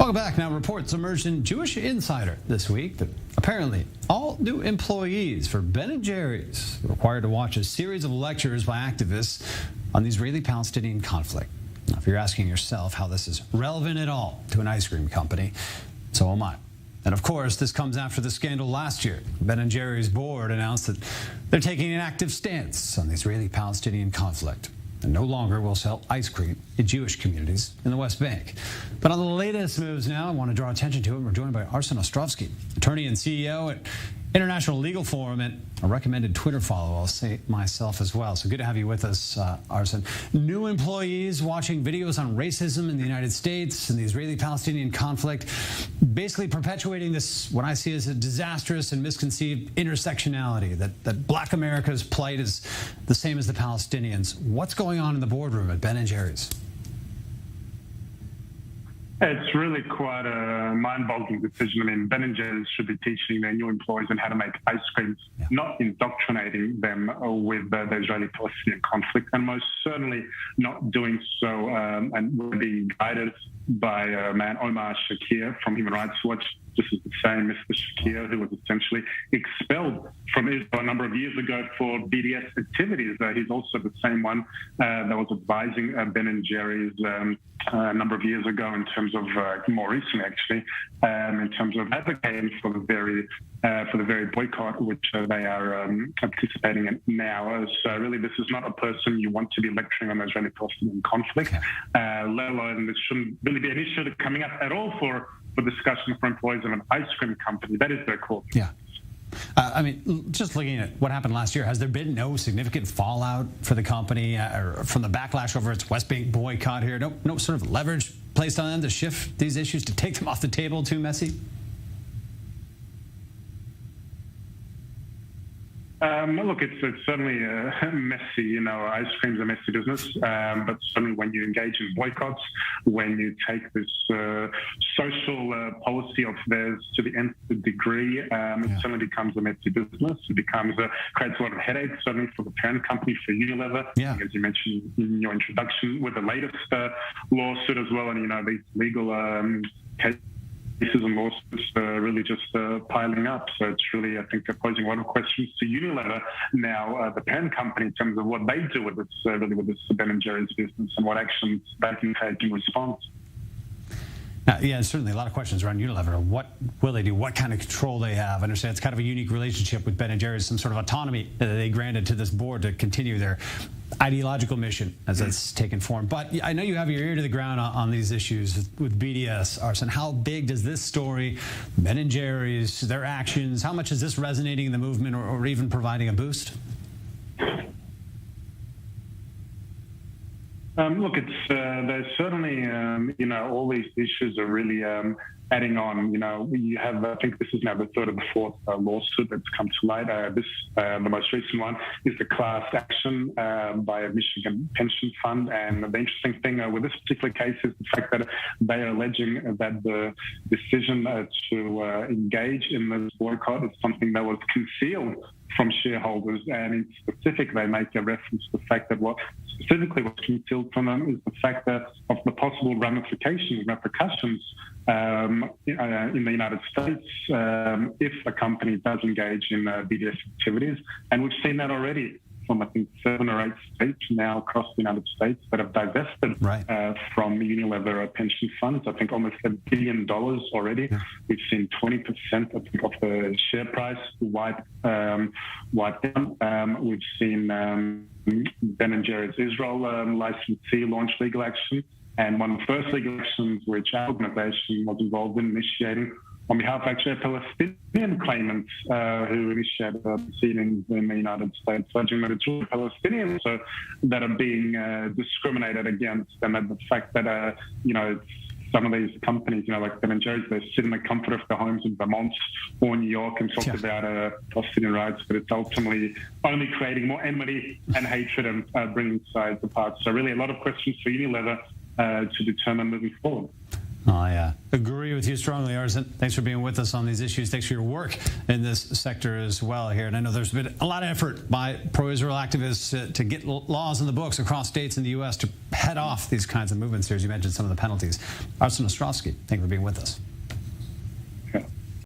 Welcome back. Now, reports emerged in Jewish Insider this week that apparently all new employees for Ben & Jerry's are required to watch a series of lectures by activists on the Israeli-Palestinian conflict. Now, if you're asking yourself how this is relevant at all to an ice cream company, so am I. And of course, this comes after the scandal last year. Ben & Jerry's board announced that they're taking an active stance on the Israeli-Palestinian conflict and no longer will sell ice cream in Jewish communities in the West Bank. But on the latest moves now, I want to draw attention to it. We're joined by Arsen Ostrovsky, attorney and CEO at International Legal Forum, and a recommended Twitter follow, I'll say myself as well. So good to have you with us, Arsen. New employees watching videos on racism in the United States and the Israeli-Palestinian conflict, basically perpetuating this, what I see as a disastrous and misconceived intersectionality, that Black America's plight is the same as the Palestinians. What's going on in the boardroom at Ben & Jerry's? It's really quite a mind-boggling decision. I mean, Ben & Jerry's should be teaching their new employees on how to make ice cream, not indoctrinating them with the Israeli-Palestinian conflict, and most certainly not doing so and we're being guided by a man, Omar Shakir, from Human Rights Watch. This is the same Mr. Shakir who was essentially expelled from Israel a number of years ago for BDS activities. He's also the same one that was advising Ben & Jerry's a number of years ago in terms of, more recently actually, in terms of advocating for the very boycott which they are participating in now. So really this is not a person you want to be lecturing on the Israeli-Palestinian conflict, let alone this shouldn't really be an issue that's coming up at all for discussion for employees of an ice cream company. That is their core. Yeah. I mean, just looking at what happened last year, has there been no significant fallout for the company or from the backlash over its West Bank boycott here? No sort of leverage placed on them to shift these issues, to take them off the table? Too messy? Look, it's certainly messy. You know, ice cream's a messy business, but certainly when you engage in boycotts, when you take this social policy of theirs to the nth degree, it certainly becomes a messy business. It creates a lot of headaches, certainly for the parent company, for Unilever, as you mentioned in your introduction, with the latest lawsuit as well, and you know these legal cases and lawsuits really just piling up. So it's really, I think, posing a lot of questions to Unilever now, the parent company, in terms of what they do with this, with this Ben & Jerry's business and what actions they can take in response. Yeah, certainly a lot of questions around Unilever. What will they do? What kind of control they have? I understand it's kind of a unique relationship with Ben & Jerry's, some sort of autonomy that they granted to this board to continue their ideological mission as it's taken form. But I know you have your ear to the ground on these issues with BDS, Arsen. How big does this story, Ben & Jerry's, their actions, how much is this resonating in the movement or even providing a boost? Look, there's certainly, you know, all these issues are really adding on. You know, you have, I think this is now the third or the fourth lawsuit that's come to light. The most recent one is the class action by a Michigan pension fund. And the interesting thing with this particular case is the fact that they are alleging that the decision to engage in this boycott is something that was concealed from shareholders, and in specific, they make a reference to the fact that what specifically was concealed from them is the fact that of the possible repercussions in the United States if a company does engage in BDS activities, and we've seen that already from, I think, 7 or 8 states now across the United States that have divested from Unilever pension funds. I think almost $1 billion already. Yeah. We've seen 20%, I think, of the share price wiped down. We've seen Ben & Jerry's Israel licensee launch legal action. And one of the first legal actions which our organization was involved in initiating on behalf of actually Palestinian claimants who initiated proceedings in the United States, alleging that it's really Palestinians that are being discriminated against, and that the fact that, you know, some of these companies, you know, like Ben & Jerry's, they sit in the comfort of their homes in Vermont or New York and talk about Palestinian rights, but it's ultimately only creating more enmity and hatred and bringing sides apart. So really a lot of questions for Unilever to determine moving forward. I agree with you strongly, Arsen. Thanks for being with us on these issues. Thanks for your work in this sector as well here. And I know there's been a lot of effort by pro-Israel activists to get laws in the books across states in the U.S. to head off these kinds of movements here, as you mentioned some of the penalties. Arsen Ostrovsky, thank you for being with us.